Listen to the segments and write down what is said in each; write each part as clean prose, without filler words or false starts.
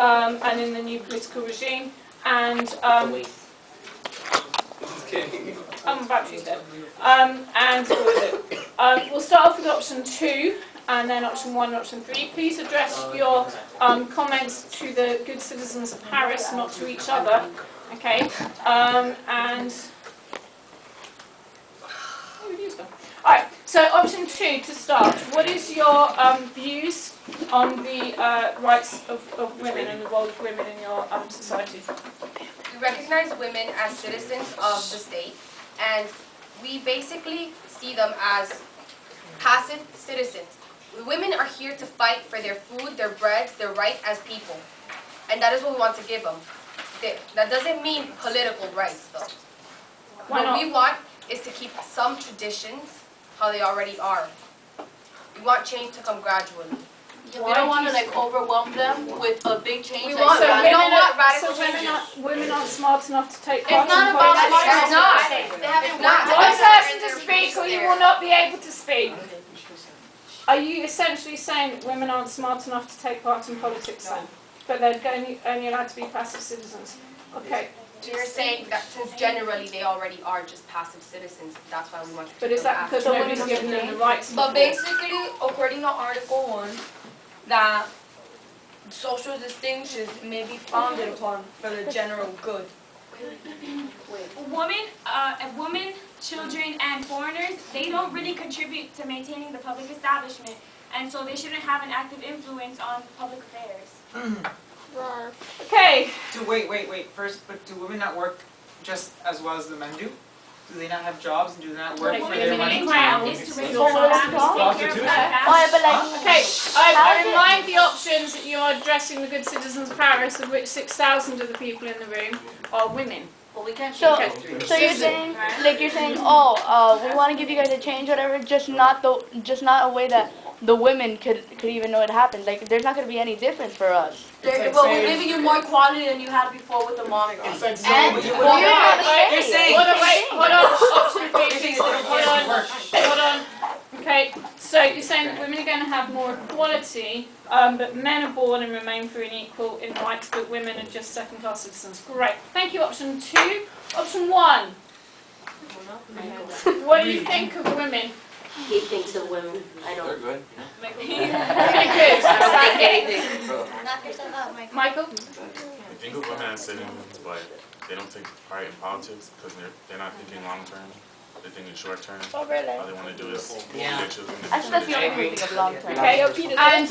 and in the new political regime. And I'm about to use it. And what was it? We'll start off with option 2, and then option 1 and option 3. Please address your comments to the good citizens of Paris, not to each other. Okay. Alright, so option 2 to start. What is your views on the rights of women and the role of women in your society? We recognize women as citizens of the state, and we basically see them as passive citizens. Women are here to fight for their food, their bread, their right as people. And that is what we want to give them. That doesn't mean political rights, though. What we want is to keep some traditions how they already are. We want change to come gradually. We don't want to like overwhelm them with a big change. We don't want radical changes. Women aren't smart enough to take part in It's not about It's not. They haven't worked. One person to speak, or you will not be able to speak. Are you essentially saying that women aren't smart enough to take part in politics then? But they're only allowed to be passive citizens? Okay. You're saying that since generally they already are just passive citizens, that's why we want to keep But is that because nobody's given them the rights? But basically, according to Article 1, that social distinctions may be founded upon for the general good. Women, children, and foreigners, they don't really contribute to maintaining the public establishment, and so they shouldn't have an active influence on public affairs. Okay. Wait. First, but do women not work just as well as the men do? Do they not have jobs and do they not work for their money? Okay, I remind the options that you are addressing the good citizens of Paris, of which 6,000 of the people in the room are women. Well, we can't So you're saying, we want to give you guys a change, whatever, just not a way that the women could even know it happened. Like, there's not going to be any difference for us. Well, we're giving you more quality than you had before with the mom. It's like You're saying. Hold on. Option 3, please. Hold on. Okay, so you're saying that women are going to have more equality, but men are born and remain free and equal in rights, but women are just second-class citizens. Great. Thank you. Option 2. Option 1. What do you think of women? He thinks of women. I don't. They're good. Okay, good. I don't think anything. Knock yourself out, Michael. Michael? I think of women as citizens, but they don't take part in politics because they're not thinking long term. They're thinking short term. Oh, really? All they want to do is their children. I think that's the only thing of long term. Okay, and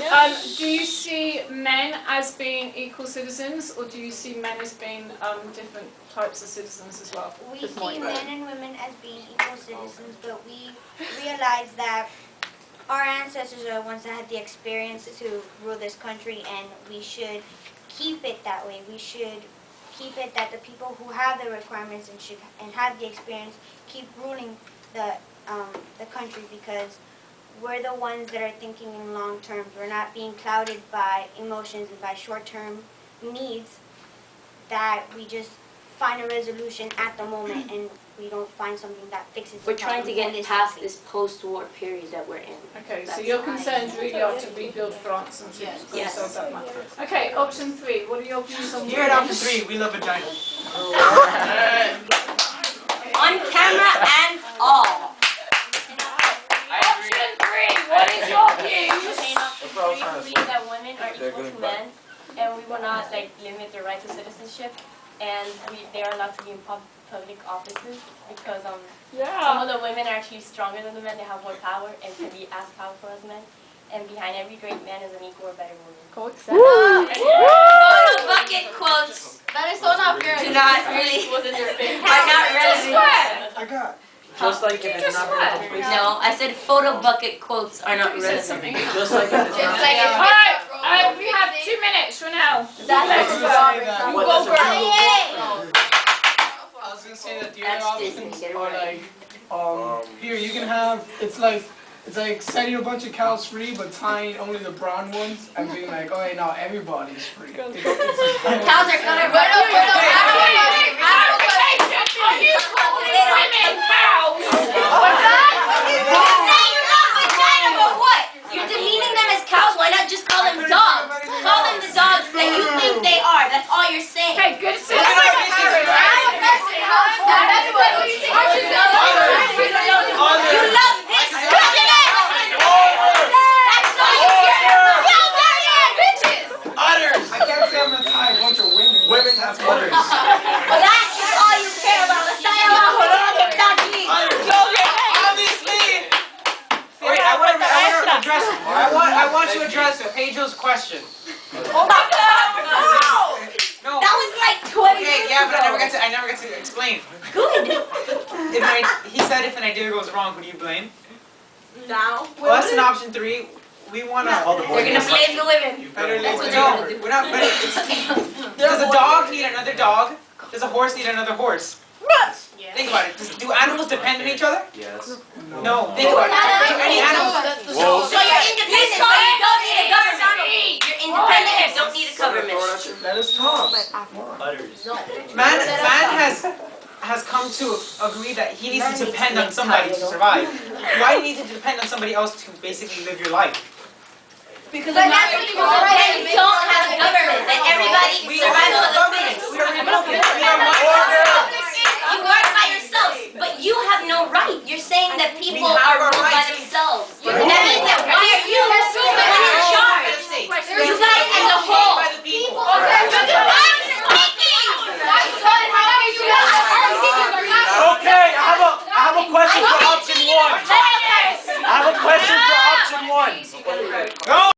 do you see men as being equal citizens, or do you see men as being different types of citizens as well? We see men and women as being equal citizens, but we realize that our ancestors are the ones that had the experience to rule this country, and we should keep it that way. We should keep it that the people who have the requirements and have the experience keep ruling the country, because we're the ones that are thinking in long terms. We're not being clouded by emotions and by short-term needs, that we just find a resolution at the moment and we don't find something that fixes the We're trying to get holistically. past this post-war period that we're in. Okay, so your concerns really are to rebuild France and to themselves that much. Okay, option 3. What are your views on Here at option 3, we love vagina. On camera and all. Option 3. What is your views? We believe that women are equal to men, and we will not limit their right to citizenship, and they are allowed to be in public offices because some of the women are actually stronger than the men. They have more power and can be as powerful as men. And behind every great man is an equal or better woman. Photo bucket quotes. That is so not fair. Do not really. Wasn't your favorite. Are not relevant. I got. Just like if it's not relevant. No, I said photo bucket quotes are not relevant. Just like if it's not Alright, we have 2 minutes for now. I was gonna say that the other options are like, here you can have, it's like setting a bunch of cows free, but tying only the brown ones and being like, oh hey, now everybody's free. Cows are gonna run Are you calling women cows? You're demeaning them as cows. Why not just call them dogs? Call them the dogs that you think they was question. Oh my God! No. That was like 20 Okay, years yeah, but ago. I never get to explain. Good. He said if an idea goes wrong, who do you blame? Now. Us in option 3, we wanna. They're gonna blame the women. That's what they're gonna do. We're not. But does a dog need another dog? Does a horse need another horse? Think about it. Do animals depend on each other? Yes. No. Think about it. Do any animals? So you're independent, so you don't need a government. You're independent, you don't need a government. Let us talk. Man has come to agree that he needs to depend on somebody to survive. Why do you need to depend on somebody else to basically live your life? Because then you don't have a government. Then everybody survives on the fittest. You work by yourself, but you have no right. You're saying that people